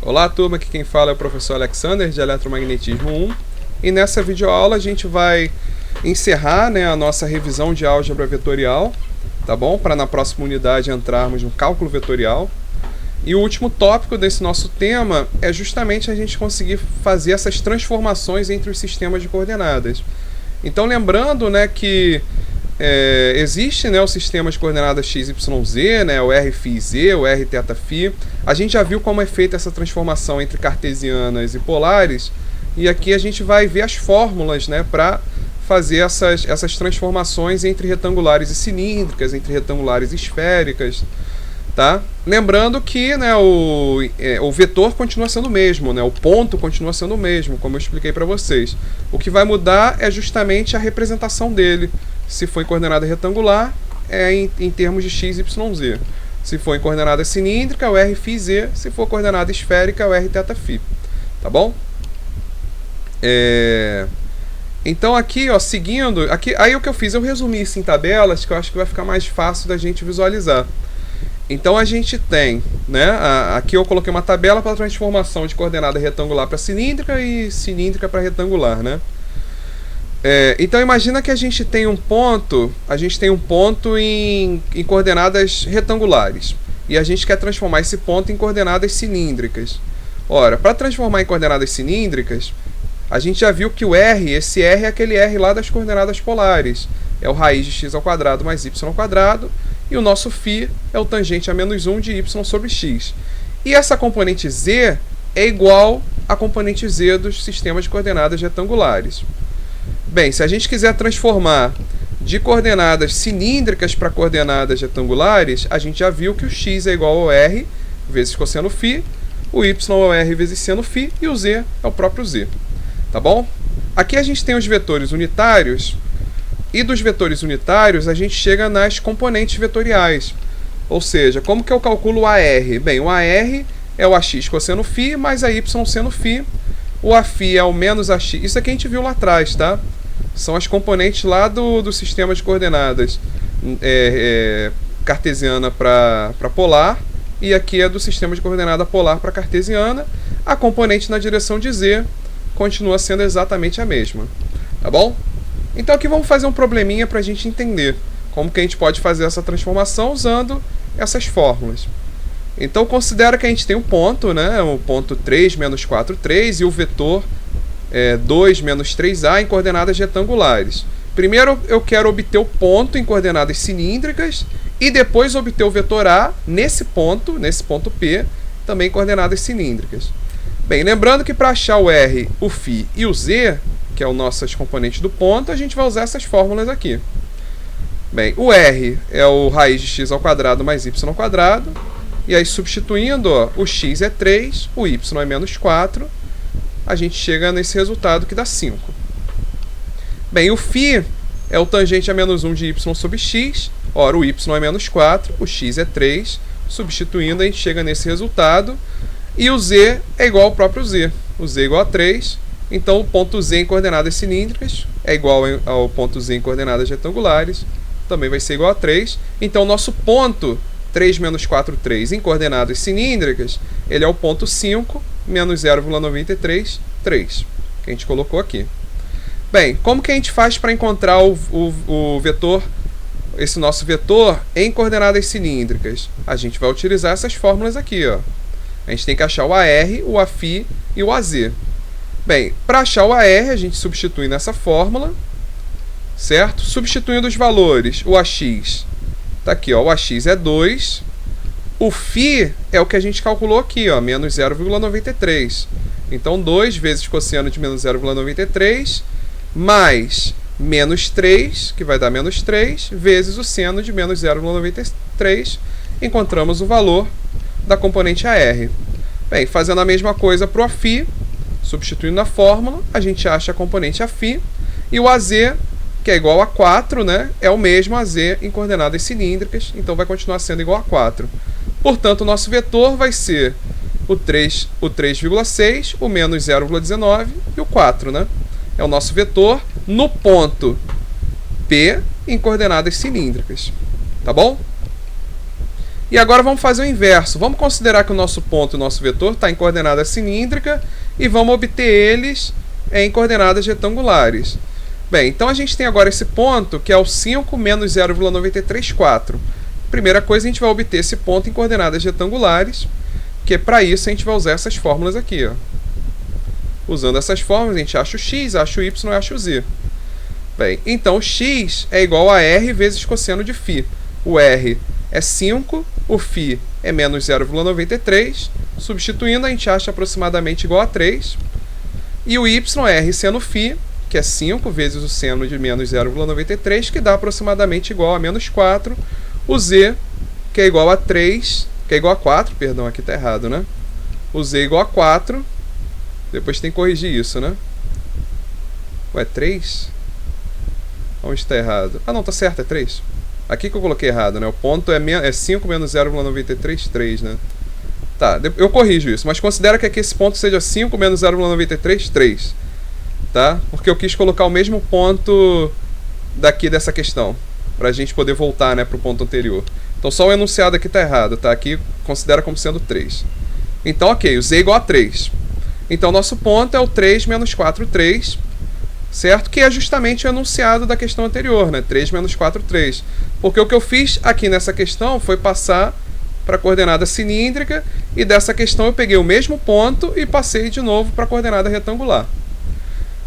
Olá turma, aqui quem fala é o professor Alexander de Eletromagnetismo 1 e nessa videoaula a gente vai encerrar, a nossa revisão de álgebra vetorial, tá bom? Para na próxima unidade entrarmos no cálculo vetorial. E o último tópico desse nosso tema é justamente a gente conseguir fazer essas transformações entre os sistemas de coordenadas. Então lembrando que existe o sistema de coordenadas x, y, z, o r, φ, z, o r, θ, φ. A gente já viu como é feita essa transformação entre cartesianas e polares, e aqui a gente vai ver as fórmulas para fazer essas transformações entre retangulares e cilíndricas, entre retangulares e esféricas. Tá? Lembrando que o vetor continua sendo o mesmo, o ponto continua sendo o mesmo, como eu expliquei para vocês. O que vai mudar é justamente a representação dele. Se for em coordenada retangular, é em termos de x, y, z. Se for em coordenada cilíndrica, o r, φ, z. Se for coordenada esférica, o r, θ, φ. Tá bom? Então aqui, seguindo, aí o que eu fiz, eu resumi isso em tabelas, que eu acho que vai ficar mais fácil da gente visualizar. Então a gente tem, aqui eu coloquei uma tabela para transformação de coordenada retangular para cilíndrica e cilíndrica para retangular, então imagina que a gente tem um ponto em coordenadas retangulares e a gente quer transformar esse ponto em coordenadas cilíndricas. Ora, para transformar em coordenadas cilíndricas, a gente já viu que o r, esse r é aquele r lá das coordenadas polares, é o raiz de x ao quadrado mais y ao quadrado, e o nosso φ é o tangente a menos 1 de y sobre x. E essa componente z é igual à componente z dos sistemas de coordenadas retangulares. Bem, se a gente quiser transformar de coordenadas cilíndricas para coordenadas retangulares, a gente já viu que o x é igual ao r vezes cosseno φ, o y é o r vezes seno φ e o z é o próprio z. Tá bom? Aqui a gente tem os vetores unitários, e dos vetores unitários a gente chega nas componentes vetoriais. Ou seja, como que eu calculo o AR? Bem, o AR é o AX cosseno φ mais a Y seno φ. O Aφ é o menos AX. Isso aqui a gente viu lá atrás, tá? São as componentes lá do sistema de coordenadas cartesiana para polar. E aqui é do sistema de coordenada polar para cartesiana. A componente na direção de z continua sendo exatamente a mesma. Tá bom? Então aqui vamos fazer um probleminha para a gente entender como que a gente pode fazer essa transformação usando essas fórmulas. Então considera que a gente tem um ponto, o ponto 3, menos 4, 3, e o vetor 2, menos 3a em coordenadas retangulares. Primeiro eu quero obter o ponto em coordenadas cilíndricas e depois obter o vetor a nesse ponto P, também em coordenadas cilíndricas. Bem, lembrando que para achar o r, o φ e o z, que é o nossas componentes do ponto, a gente vai usar essas fórmulas aqui. Bem, o r é o raiz de x ao quadrado mais y ao quadrado, e aí substituindo, o x é 3, o y é menos 4, a gente chega nesse resultado que dá 5. Bem, o φ é o tangente a menos 1 de y sobre x, ora, o y é menos 4, o x é 3, substituindo a gente chega nesse resultado, e o z é igual ao próprio z, o z é igual a 3, então o ponto z em coordenadas cilíndricas é igual ao ponto z em coordenadas retangulares, também vai ser igual a 3. Então o nosso ponto 3 menos 4, 3 em coordenadas cilíndricas, ele é o ponto 5 menos 0,93, 3, que a gente colocou aqui. Bem, como que a gente faz para encontrar o vetor, esse nosso vetor em coordenadas cilíndricas? A gente vai utilizar essas fórmulas aqui. A gente tem que achar o AR, o Aφ e o AZ. Bem, para achar o AR, a gente substitui nessa fórmula, certo? Substituindo os valores, o AX, tá aqui, o AX é 2, o φ é o que a gente calculou aqui, menos 0,93. Então, 2 vezes cosseno de menos 0,93, mais menos 3, que vai dar menos 3, vezes o seno de menos 0,93, encontramos o valor da componente AR. Bem, fazendo a mesma coisa para o Aφ, substituindo na fórmula, a gente acha a componente Aφ, e o AZ, que é igual a 4, é o mesmo AZ em coordenadas cilíndricas, então vai continuar sendo igual a 4. Portanto, o nosso vetor vai ser o 3,6, o menos 0,19 e o 4, É o nosso vetor no ponto P em coordenadas cilíndricas. Tá bom? E agora vamos fazer o inverso. Vamos considerar que o nosso ponto e o nosso vetor está em coordenada cilíndrica e vamos obter eles em coordenadas retangulares. Bem, então a gente tem agora esse ponto que é o 5 menos 0,934. Primeira coisa, a gente vai obter esse ponto em coordenadas retangulares, que para isso a gente vai usar essas fórmulas aqui. Ó. Usando essas fórmulas, a gente acha o x, acha o y e acha o z. Bem, então o x é igual a r vezes cosseno de φ. O r é 5, o φ é menos 0,93. Substituindo, a gente acha aproximadamente igual a 3. E o y é r seno φ, que é 5 vezes o seno de menos 0,93, que dá aproximadamente igual a menos 4. O z, que é igual a 3, que é igual a 4, perdão, aqui está errado, né? O z é igual a 4. Depois tem que corrigir isso, né? Ué, 3? Onde está errado? Ah, não, está certo, é 3. Aqui que eu coloquei errado, né? O ponto é 5 menos 0,93, 3, né? Tá, eu corrijo isso, mas considera que aqui esse ponto seja 5 menos 0,93, 3. Tá? Porque eu quis colocar o mesmo ponto daqui dessa questão, para a gente poder voltar, né, para o ponto anterior. Então só o enunciado aqui está errado, tá? Aqui considera como sendo 3. Então, ok, o z é igual a 3. Então nosso ponto é o 3 menos 4, 3, certo? Que é justamente o enunciado da questão anterior, né? 3 menos 4, 3. Porque o que eu fiz aqui nessa questão foi passar para a coordenada cilíndrica, e dessa questão eu peguei o mesmo ponto e passei de novo para a coordenada retangular.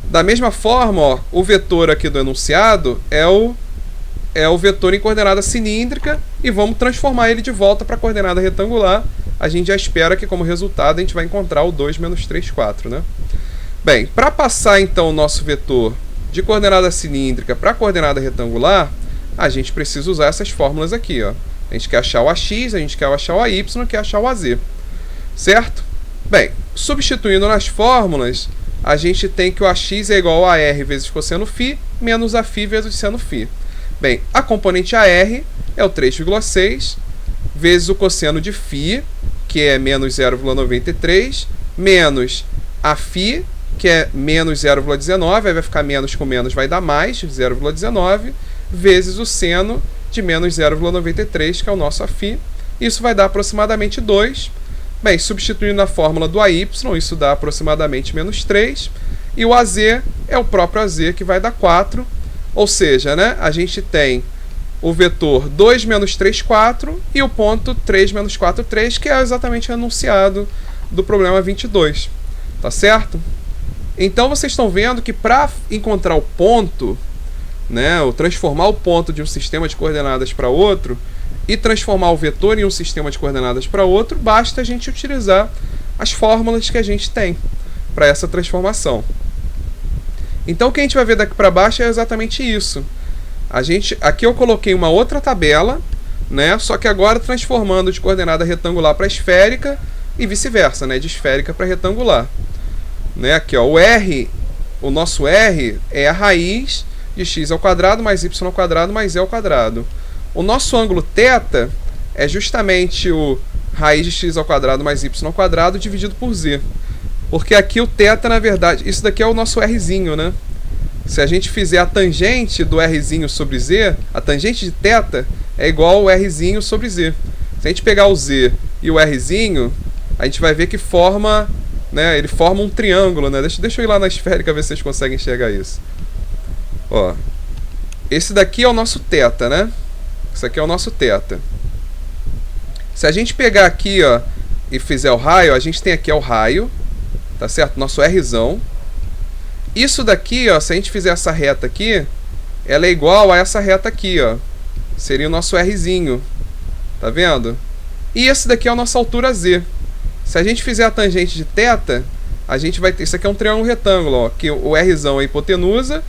Da mesma forma, ó, o vetor aqui do enunciado é o vetor em coordenada cilíndrica, e vamos transformar ele de volta para a coordenada retangular. A gente já espera que como resultado a gente vai encontrar o 2 menos 3, 4, né? Bem, para passar então o nosso vetor de coordenada cilíndrica para a coordenada retangular, a gente precisa usar essas fórmulas aqui, ó. A gente quer achar o ax, a gente quer achar o ay, quer achar o az, certo? Bem, substituindo nas fórmulas, a gente tem que o ax é igual a r vezes cosseno φ, menos a φ vezes seno φ. Bem, a componente AR é o 3,6, vezes o cosseno de φ, que é menos 0,93, menos a φ, que é menos 0,19, aí vai ficar menos com menos, vai dar mais, 0,19, vezes o seno de menos 0,93, que é o nosso Aφ. Isso vai dar aproximadamente 2. Bem, substituindo na fórmula do AY, isso dá aproximadamente menos 3. E o AZ é o próprio AZ, que vai dar 4. Ou seja, né, a gente tem o vetor 2 menos 3, 4 e o ponto 3 menos 4, 3, que é exatamente o enunciado do problema 22. Tá certo? Então, vocês estão vendo que para encontrar o ponto, né, ou transformar o ponto de um sistema de coordenadas para outro e transformar o vetor em um sistema de coordenadas para outro, basta a gente utilizar as fórmulas que a gente tem para essa transformação. Então, o que a gente vai ver daqui para baixo é exatamente isso. Aqui eu coloquei uma outra tabela, né, só que agora transformando de coordenada retangular para esférica e vice-versa, né, de esférica para retangular. Né, aqui, ó, o nosso r é a raiz de x ao quadrado mais y ao quadrado mais e ao quadrado. O nosso ângulo θ é justamente o raiz de x ao quadrado mais y ao quadrado dividido por z. Porque aqui o θ, na verdade, isso daqui é o nosso rzinho, né? Se a gente fizer a tangente do rzinho sobre z, a tangente de θ é igual ao rzinho sobre z. Se a gente pegar o z e o rzinho, a gente vai ver que forma, né, ele forma um triângulo, né? Deixa eu ir lá na esférica ver se vocês conseguem enxergar isso. Ó, esse daqui é o nosso θ, né? Isso aqui é o nosso θ. Se a gente pegar aqui, ó, e fizer o raio, a gente tem aqui o raio, tá certo? Nosso Rzão. Isso daqui, ó, se a gente fizer essa reta aqui, ela é igual a essa reta aqui, ó. Seria o nosso Rzinho. Tá vendo? E esse daqui é a nossa altura Z. Se a gente fizer a tangente de θ, a gente vai ter... Isso aqui é um triângulo retângulo, ó, que o Rzão é a hipotenusa,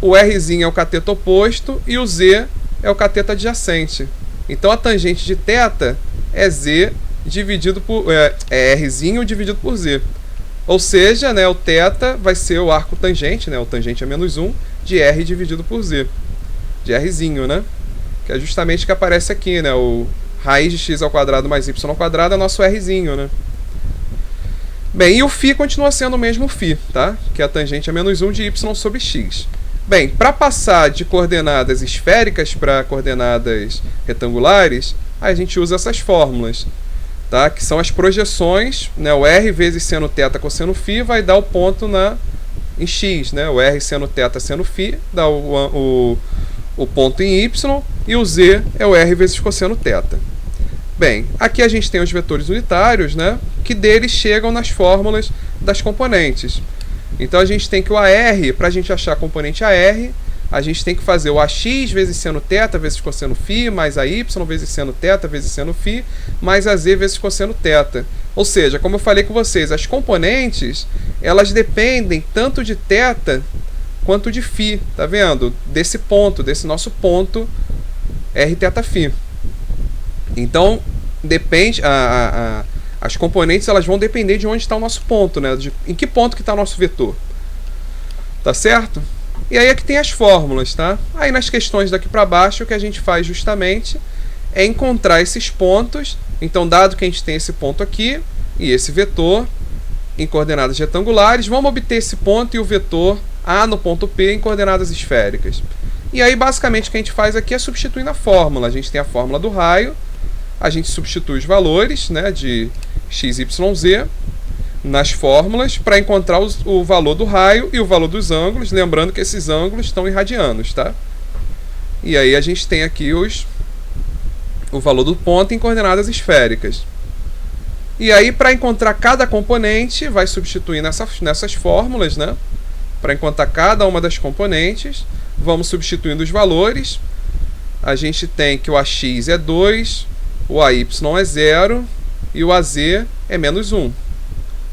o Rzinho é o cateto oposto e o Z é o cateto adjacente. Então a tangente de θ é Z dividido por... é Rzinho dividido por Z. Ou seja, né, o θ vai ser o arco tangente, né, o tangente é menos 1, de R dividido por Z. De Rzinho, né? Que é justamente o que aparece aqui, né? O raiz de x ao quadrado mais y ao quadrado é nosso Rzinho, né? Bem, e o φ continua sendo o mesmo φ, tá? Que a tangente é menos 1 de y sobre x. Bem, para passar de coordenadas esféricas para coordenadas retangulares, aí a gente usa essas fórmulas, tá? Que são as projeções, né? O R vezes seno θ cosseno φ vai dar o ponto em x, né? O R seno θ seno φ dá o ponto em y, e o z é o R vezes cosseno θ. Bem, aqui a gente tem os vetores unitários, né? Que deles chegam nas fórmulas das componentes. Então a gente tem que o AR, para a gente achar a componente AR, a gente tem que fazer o AX vezes seno θ vezes cosseno φ, mais AY vezes seno θ vezes seno φ, mais AZ vezes cosseno θ. Ou seja, como eu falei com vocês, as componentes, elas dependem tanto de θ quanto de φ, tá vendo? Desse ponto, desse nosso ponto Rθφ. Então, depende, as componentes elas vão depender de onde está o nosso ponto, né? Em que ponto que está o nosso vetor. Tá certo? E aí aqui tem as fórmulas, tá? Aí nas questões daqui para baixo, o que a gente faz justamente é encontrar esses pontos. Então, dado que a gente tem esse ponto aqui e esse vetor em coordenadas retangulares, vamos obter esse ponto e o vetor A no ponto P em coordenadas esféricas. E aí, basicamente, o que a gente faz aqui é substituir na fórmula. A gente tem a fórmula do raio, a gente substitui os valores, né, de x, y, z nas fórmulas para encontrar o valor do raio e o valor dos ângulos, lembrando que esses ângulos estão em radianos, tá? E aí a gente tem aqui o valor do ponto em coordenadas esféricas. E aí, para encontrar cada componente, vai substituir nessas fórmulas, né? Para encontrar cada uma das componentes, vamos substituindo os valores. A gente tem que o AX é 2, o AY é 0 e o AZ é menos 1.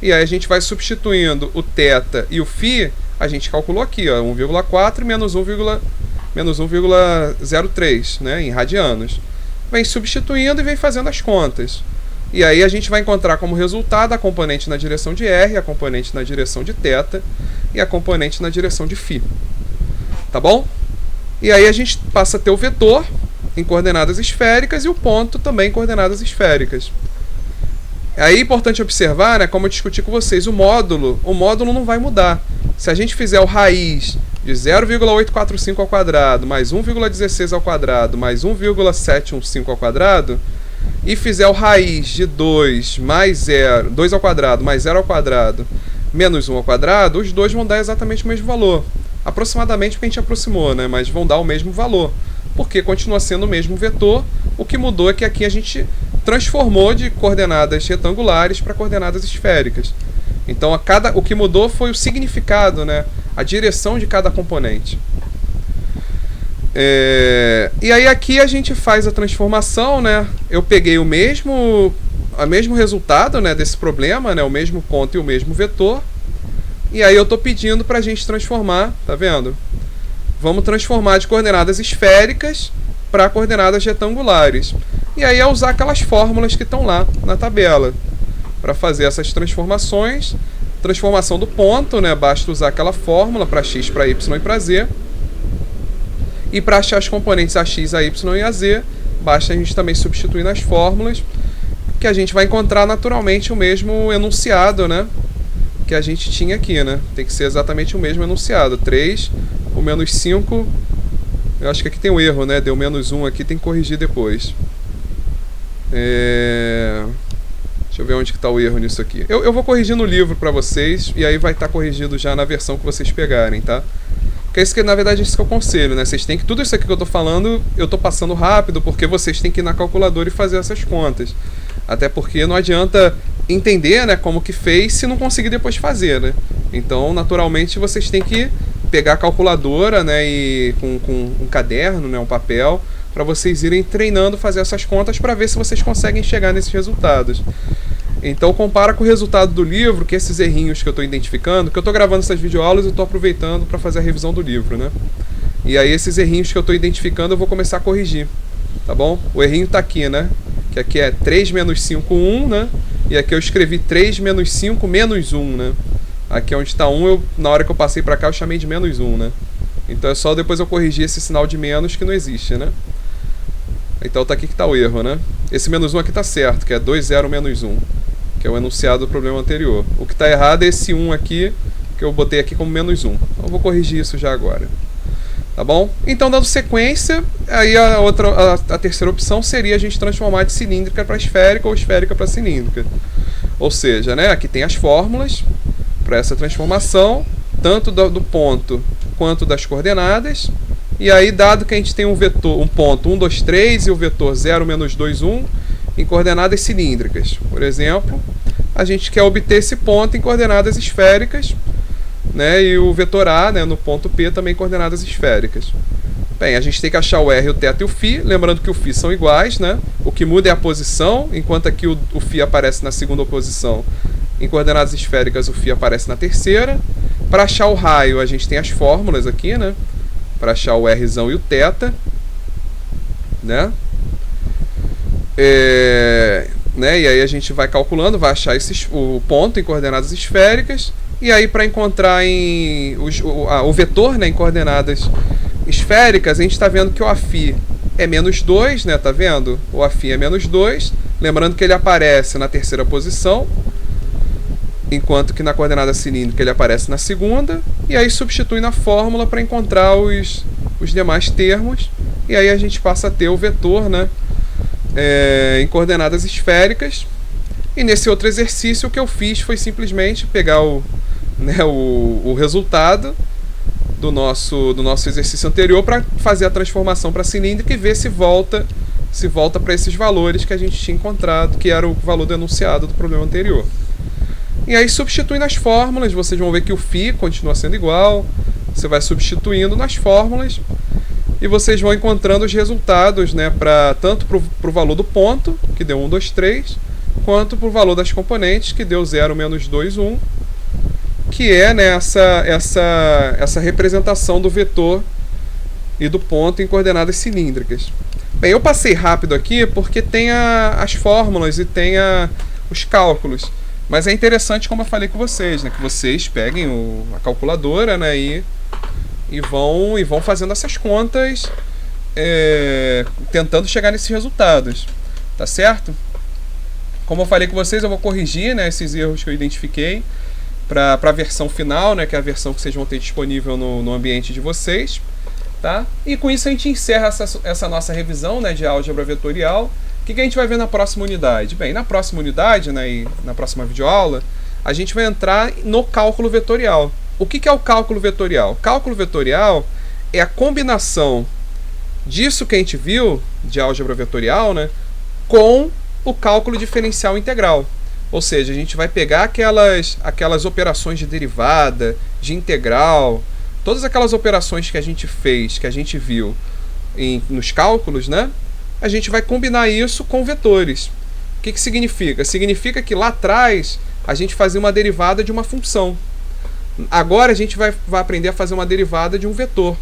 E aí a gente vai substituindo o θ e o φ, a gente calculou aqui, ó, 1,4 menos 1,03, né, em radianos. Vem substituindo e vem fazendo as contas. E aí a gente vai encontrar como resultado a componente na direção de R, a componente na direção de θ e a componente na direção de φ. Tá bom? E aí a gente passa a ter o vetor em coordenadas esféricas e o ponto também em coordenadas esféricas. Aí é importante observar, né, como eu discuti com vocês, o módulo não vai mudar. Se a gente fizer o raiz de 0,845 ao quadrado, mais 1,16 ao quadrado, mais 1,715 ao quadrado, e fizer o raiz de 2 ao quadrado, mais 0 ao quadrado, menos 1 ao quadrado, os dois vão dar exatamente o mesmo valor. Aproximadamente porque a gente aproximou, né, mas vão dar o mesmo valor, porque continua sendo o mesmo vetor. O que mudou é que aqui a gente transformou de coordenadas retangulares para coordenadas esféricas. Então o que mudou foi o significado, né? A direção de cada componente. E aí aqui a gente faz a transformação, né? Eu peguei o mesmo resultado, né, desse problema, né? O mesmo ponto e o mesmo vetor. E aí eu estou pedindo para a gente transformar, tá vendo? Vamos transformar de coordenadas esféricas para coordenadas retangulares. E aí é usar aquelas fórmulas que estão lá na tabela para fazer essas transformações. Transformação do ponto, né? Basta usar aquela fórmula para x, para y e para z. E para achar as componentes AX, AY e AZ, basta a gente também substituir nas fórmulas, que a gente vai encontrar naturalmente o mesmo enunciado, né, que a gente tinha aqui, né? Tem que ser exatamente o mesmo enunciado. 3, o menos 5, eu acho que aqui tem um erro, né? Deu menos 1 aqui, tem que corrigir depois. Deixa eu ver onde que está o erro nisso aqui. Eu vou corrigir no livro para vocês, e aí vai estar corrigido já na versão que vocês pegarem, tá? Porque isso que, na verdade, isso que eu aconselho, né? Vocês têm que, tudo isso aqui que eu tô falando, eu tô passando rápido, porque vocês têm que ir na calculadora e fazer essas contas. Até porque não adianta entender, né, como que fez se não conseguir depois fazer, né? Então, naturalmente, vocês têm que pegar a calculadora, né, e com um caderno, né, um papel, para vocês irem treinando fazer essas contas para ver se vocês conseguem chegar nesses resultados. Então compara com o resultado do livro, que esses errinhos que eu estou identificando, que eu estou gravando essas videoaulas e estou aproveitando para fazer a revisão do livro, né? E aí esses errinhos que eu estou identificando eu vou começar a corrigir, tá bom? O errinho está aqui, né? Que aqui é 3 menos 5, 1, né? E aqui eu escrevi 3 menos 5 menos 1, né? Aqui onde está 1, na hora que eu passei para cá eu chamei de menos 1, né? Então é só depois eu corrigir esse sinal de menos que não existe, né? Então tá aqui que está o erro, né? Esse menos 1 aqui está certo, que é 2, 0, menos 1. Que é o enunciado do problema anterior. O que está errado é esse 1 aqui, que eu botei aqui como menos 1. Então eu vou corrigir isso já agora. Tá bom? Então, dando sequência, aí a terceira opção seria a gente transformar de cilíndrica para esférica ou esférica para cilíndrica. Ou seja, né, aqui tem as fórmulas para essa transformação, tanto do ponto quanto das coordenadas. E aí, dado que a gente tem um vetor, um ponto 1, 2, 3 e o vetor 0, menos 2, 1 em coordenadas cilíndricas, por exemplo, a gente quer obter esse ponto em coordenadas esféricas, né, e o vetor A, né, no ponto P também em coordenadas esféricas. Bem, a gente tem que achar o R, o θ e o φ, lembrando que o φ são iguais, né? O que muda é a posição, enquanto aqui o φ aparece na segunda posição. Em coordenadas esféricas o φ aparece na terceira. Para achar o raio, a gente tem as fórmulas aqui, né? Para achar o Rzão e o θ, né? E aí a gente vai calculando, vai achar o ponto em coordenadas esféricas. E aí, para encontrar o vetor, né, em coordenadas esféricas, a gente está vendo que o Aφ é menos 2, né? Tá vendo? O Aφ é menos 2. Lembrando que ele aparece na terceira posição, enquanto que na coordenada cilíndrica ele aparece na segunda. E aí substitui na fórmula para encontrar os demais termos. E aí a gente passa a ter o vetor, né, em coordenadas esféricas. E nesse outro exercício o que eu fiz foi simplesmente pegar o resultado do nosso exercício anterior para fazer a transformação para cilíndrica e ver se volta para esses valores que a gente tinha encontrado, que era o valor do enunciado do problema anterior. E aí, substituindo as fórmulas, vocês vão ver que o φ continua sendo igual. Você vai substituindo nas fórmulas e vocês vão encontrando os resultados, né, tanto para o valor do ponto, que deu 1, 2, 3, quanto para o valor das componentes, que deu 0, menos 2, 1, que é, né, essa representação do vetor e do ponto em coordenadas cilíndricas. Bem, eu passei rápido aqui porque tem as fórmulas e tem os cálculos. Mas é interessante, como eu falei com vocês, né, que vocês peguem a calculadora, né, e vão fazendo essas contas, tentando chegar nesses resultados. Tá certo? Como eu falei com vocês, eu vou corrigir, né, esses erros que eu identifiquei para a versão final, né, que é a versão que vocês vão ter disponível no ambiente de vocês. Tá? E com isso a gente encerra essa nossa revisão, né, de álgebra vetorial. O que a gente vai ver na próxima unidade? Bem, na próxima unidade, né, e na próxima videoaula, a gente vai entrar no cálculo vetorial. O que é o cálculo vetorial? O cálculo vetorial é a combinação disso que a gente viu, de álgebra vetorial, né, com o cálculo diferencial integral. Ou seja, a gente vai pegar aquelas operações de derivada, de integral, todas aquelas operações que a gente fez, que a gente viu nos cálculos, né? A gente vai combinar isso com vetores. O que significa? Significa que lá atrás a gente fazia uma derivada de uma função. Agora a gente vai aprender a fazer uma derivada de um vetor.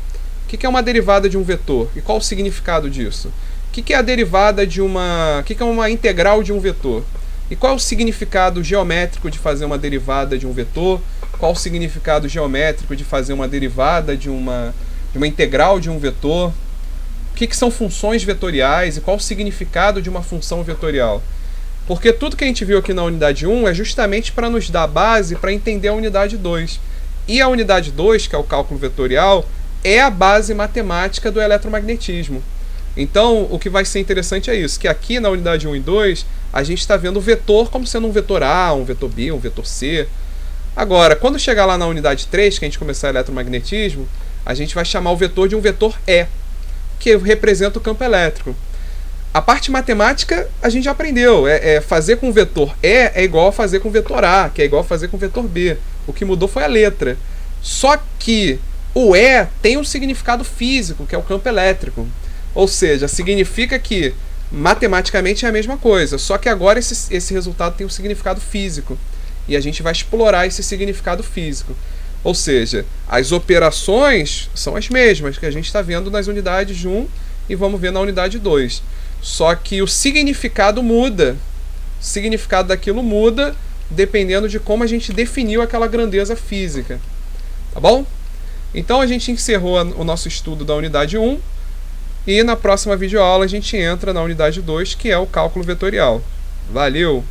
O que é uma derivada de um vetor? E qual o significado disso? O que é a derivada de uma... O que é uma integral de um vetor? E qual é o significado geométrico de fazer uma derivada de um vetor? Qual o significado geométrico de fazer uma derivada de uma integral de um vetor? O que são funções vetoriais e qual o significado de uma função vetorial? Porque tudo que a gente viu aqui na unidade 1 é justamente para nos dar base para entender a unidade 2. E a unidade 2, que é o cálculo vetorial, é a base matemática do eletromagnetismo. Então, o que vai ser interessante é isso, que aqui na unidade 1 e 2, a gente está vendo o vetor como sendo um vetor A, um vetor B, um vetor C. Agora, quando chegar lá na unidade 3, que a gente começar eletromagnetismo, a gente vai chamar o vetor de um vetor E, que representa o campo elétrico. A parte matemática a gente já aprendeu, fazer com o vetor E é igual a fazer com o vetor A, que é igual a fazer com o vetor B. O que mudou foi a letra. Só que o E tem um significado físico, que é o campo elétrico. Ou seja, significa que matematicamente é a mesma coisa, só que agora esse resultado tem um significado físico. E a gente vai explorar esse significado físico. Ou seja, as operações são as mesmas que a gente está vendo nas unidades 1 e vamos ver na unidade 2. Só que o significado muda. O significado daquilo muda dependendo de como a gente definiu aquela grandeza física. Tá bom? Então a gente encerrou o nosso estudo da unidade 1 e na próxima videoaula a gente entra na unidade 2, que é o cálculo vetorial. Valeu!